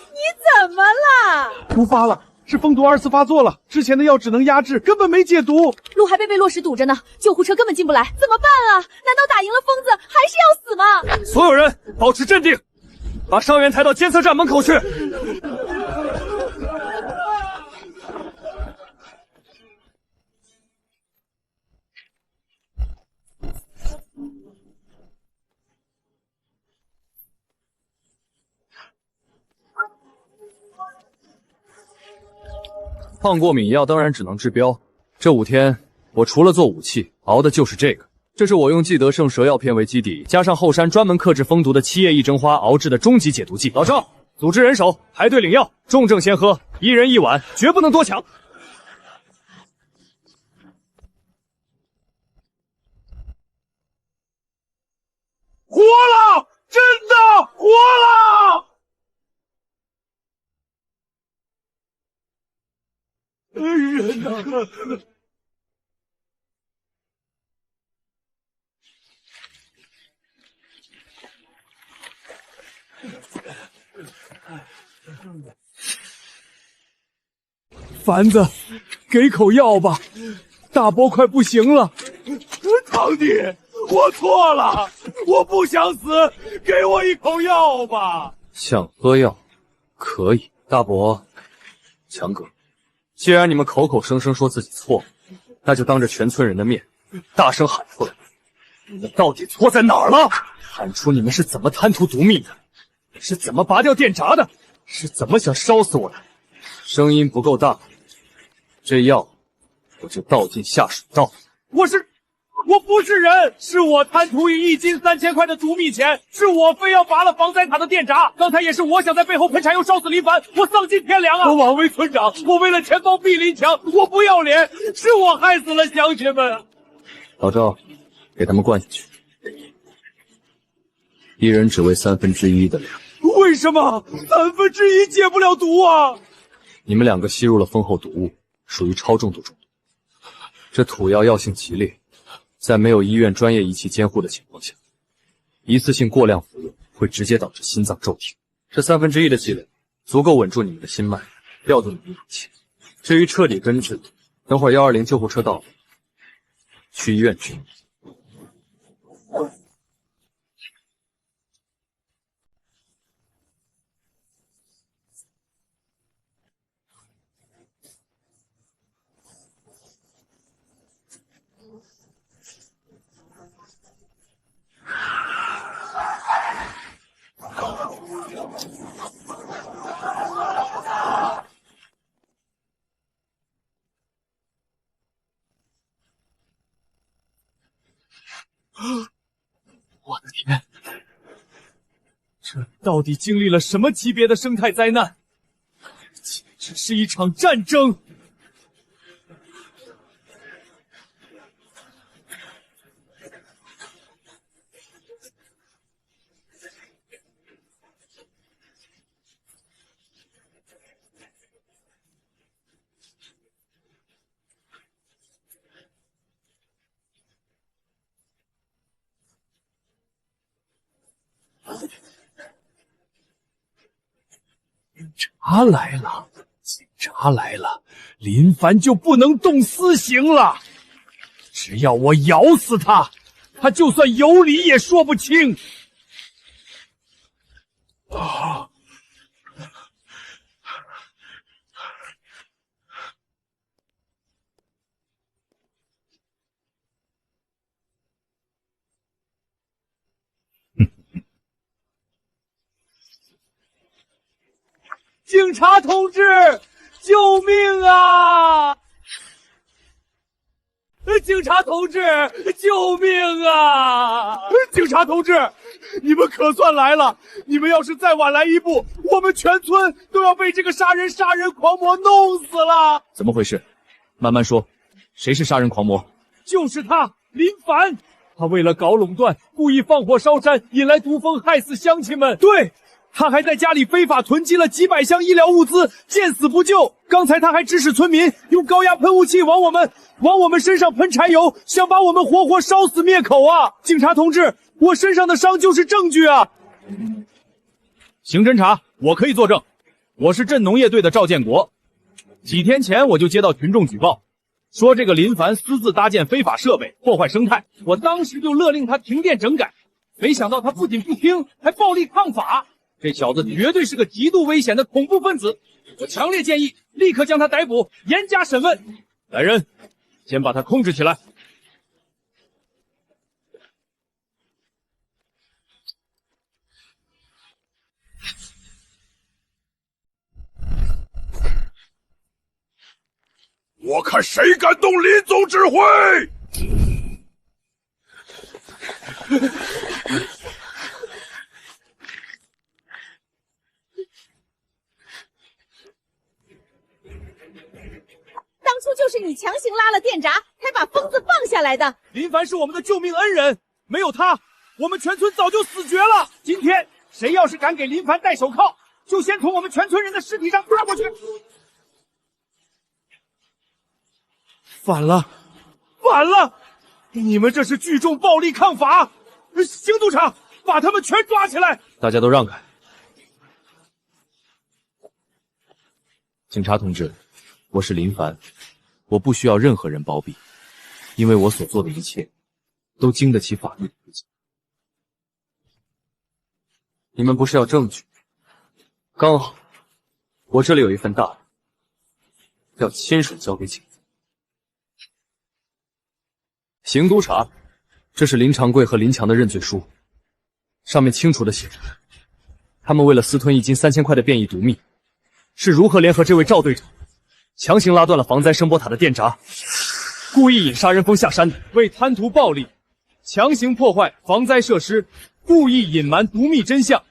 你怎么了？毒发了，是蜂毒2次发作了，之前的药只能压制，根本没解毒。路还被魏洛石堵着呢，救护车根本进不来，怎么办啊？难道打赢了疯子还是要死吗？所有人保持镇定，把伤员抬到监测站门口去。抗过敏药当然只能治标，这5天我除了做武器，熬的就是这个。这是我用季德胜蛇药片为基底，加上后山专门克制蜂毒的7叶一针花熬制的终极解毒剂。老赵，组织人手排队领药，重症先喝，1人1碗，绝不能多抢。活了，真的活了！人呐！凡子，给口药吧，大伯快不行了。堂弟，我错了，我不想死，给我一口药吧。想喝药，可以。大伯，强哥，既然你们口口声声说自己错了，那就当着全村人的面，大声喊出来，你们到底错在哪儿了？喊出你们是怎么贪图毒命的，是怎么拔掉电闸的，是怎么想烧死我的。声音不够大，这药我就倒进下水道。我不是人，是我贪图1斤3000块的毒蜜钱，是我非要拔了防灾塔的电闸。刚才也是我想在背后喷柴油烧死林凡，我丧尽天良啊！我枉为村长，我为了前方避林墙，我不要脸，是我害死了乡亲们。老赵，给他们灌下去。一人只喂1/3的量。为什么1/3解不了毒啊？你们2个吸入了丰厚毒物，属于超重度中毒。这土药药性极烈，在没有医院专业仪器监护的情况下，一次性过量服用会直接导致心脏骤停。这1/3的剂量足够稳住你们的心脉，调动你们的氧气。至于彻底根治，等会儿120救护车到了，去医院治。我的天，这到底经历了什么级别的生态灾难？简直是一场战争！警察来了，林凡就不能动私刑了。只要我咬死他，他就算有理也说不清。警察同志，救命啊！警察同志，救命啊！警察同志，你们可算来了！你们要是再晚来一步，我们全村都要被这个杀人狂魔弄死了！怎么回事？慢慢说，谁是杀人狂魔？就是他，林凡。他为了搞垄断，故意放火烧山，引来毒蜂，害死乡亲们。对。他还在家里非法囤积了几百箱医疗物资，见死不救。刚才他还指使村民用高压喷雾器往我们身上喷柴油，想把我们活活烧死灭口啊！警察同志，我身上的伤就是证据啊！刑侦查，我可以作证，我是镇农业队的赵建国。几天前我就接到群众举报，说这个林凡私自搭建非法设备，破坏生态。我当时就勒令他停电整改，没想到他不仅不听，还暴力抗法。这小子绝对是个极度危险的恐怖分子，我强烈建议立刻将他逮捕，严加审问。来人，先把他控制起来。我看谁敢动林总指挥！当初就是你强行拉了电闸，才把疯子放下来的。林凡是我们的救命恩人，没有他，我们全村早就死绝了。今天谁要是敢给林凡戴手铐，就先从我们全村人的尸体上抓过去。反了！你们这是聚众暴力抗法！邢督察，把他们全抓起来！大家都让开。警察同志，我是林凡，我不需要任何人包庇，因为我所做的一切都经得起法律的推荐。你们不是要证据？刚好，我这里有一份大案，要亲手交给警方。邢督察，这是林长贵和林强的认罪书，上面清楚地写着，他们为了私吞1斤3000块的变异毒蜜，是如何联合这位赵队长，强行拉断了防灾声波塔的电闸，故意引杀人蜂下山的，为贪图暴利，强行破坏防灾设施，故意隐瞒毒蜜真相，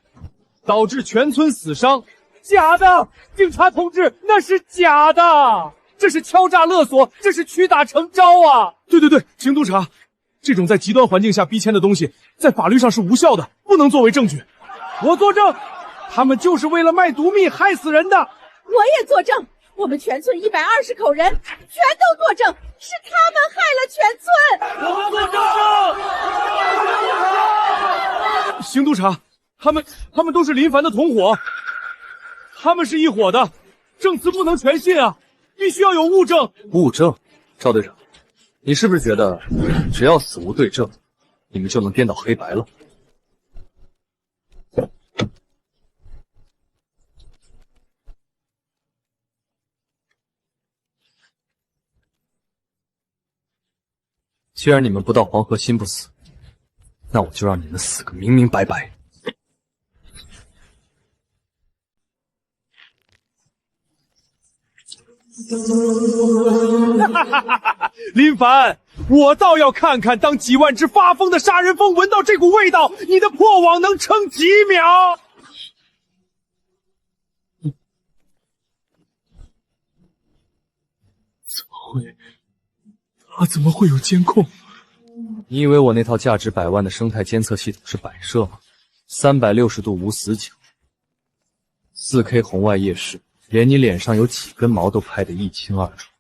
导致全村死伤。假的，警察同志，那是假的，这是敲诈勒索，这是屈打成招啊！对，邢督察，这种在极端环境下逼迁的东西，在法律上是无效的，不能作为证据。我作证，他们就是为了卖毒蜜害死人的。我也作证，我们全村120口人全都作证，是他们害了全村。我们作证。邢督察，他们都是林凡的同伙，他们是一伙的，证词不能全信啊，必须要有物证。物证，赵队长，你是不是觉得只要死无对证，你们就能颠倒黑白了？既然你们不到黄河心不死，那我就让你们死个明明白白。林凡，我倒要看看，当几万只发疯的杀人蜂闻到这股味道，你的破网能撑几秒？怎么会有监控？你以为我那套价值100万的生态监测系统是摆设吗？360度无死角，4K 红外夜视，连你脸上有几根毛都拍得一清二楚。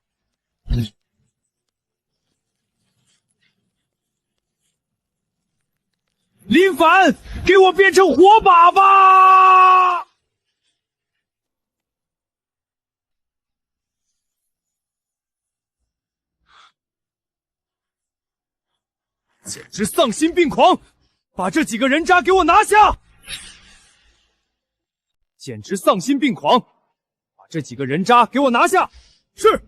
林凡，给我变成火把吧！简直丧心病狂！把这几个人渣给我拿下！简直丧心病狂！把这几个人渣给我拿下！是。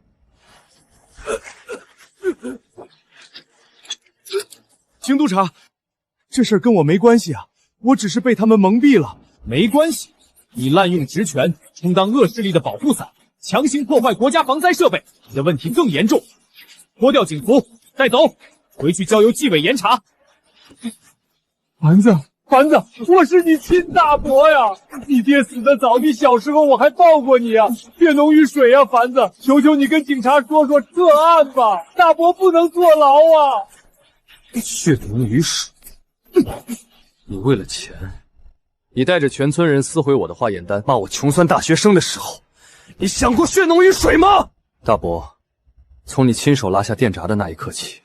邢督察，这事儿跟我没关系啊，我只是被他们蒙蔽了。没关系，你滥用职权，充当恶势力的保护伞，强行破坏国家防灾设备，你的问题更严重。脱掉警服，带走，回去交由纪委严查。凡子，我是你亲大伯呀！你爹死得早，你小时候我还抱过你啊！血浓于水啊，凡子，求求你跟警察说说撤案吧，大伯不能坐牢啊！血浓于水，你为了钱，你带着全村人撕毁我的化验单，骂我穷酸大学生的时候，你想过血浓于水吗？大伯，从你亲手拉下电闸的那一刻起，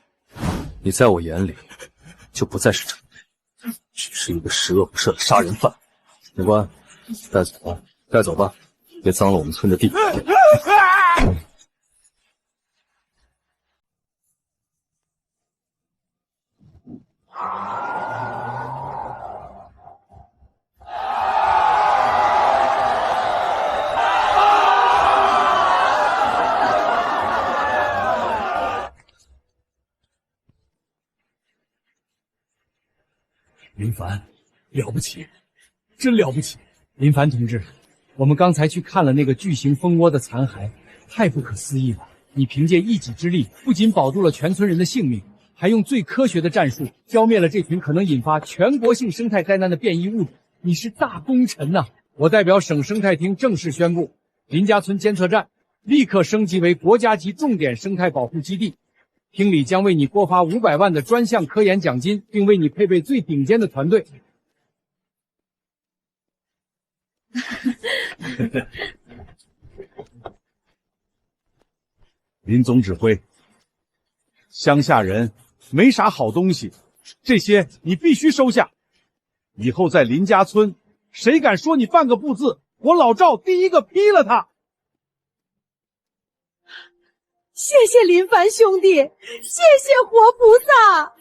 你在我眼里就不再是长辈，只是一个十恶不赦的杀人犯。警官，带走吧，带走吧，别脏了我们村的地。林凡，了不起，真了不起！林凡同志，我们刚才去看了那个巨型蜂窝的残骸，太不可思议了！你凭借一己之力，不仅保住了全村人的性命，还用最科学的战术消灭了这群可能引发全国性生态灾难的变异物种，你是大功臣呐！我代表省生态厅正式宣布，林家村监测站立刻升级为国家级重点生态保护基地。厅里将为你拨发500万的专项科研奖金，并为你配备最顶尖的团队。林总指挥，乡下人没啥好东西，这些你必须收下。以后在林家村，谁敢说你半个不字，我老赵第一个劈了他。谢谢林凡兄弟，谢谢活菩萨。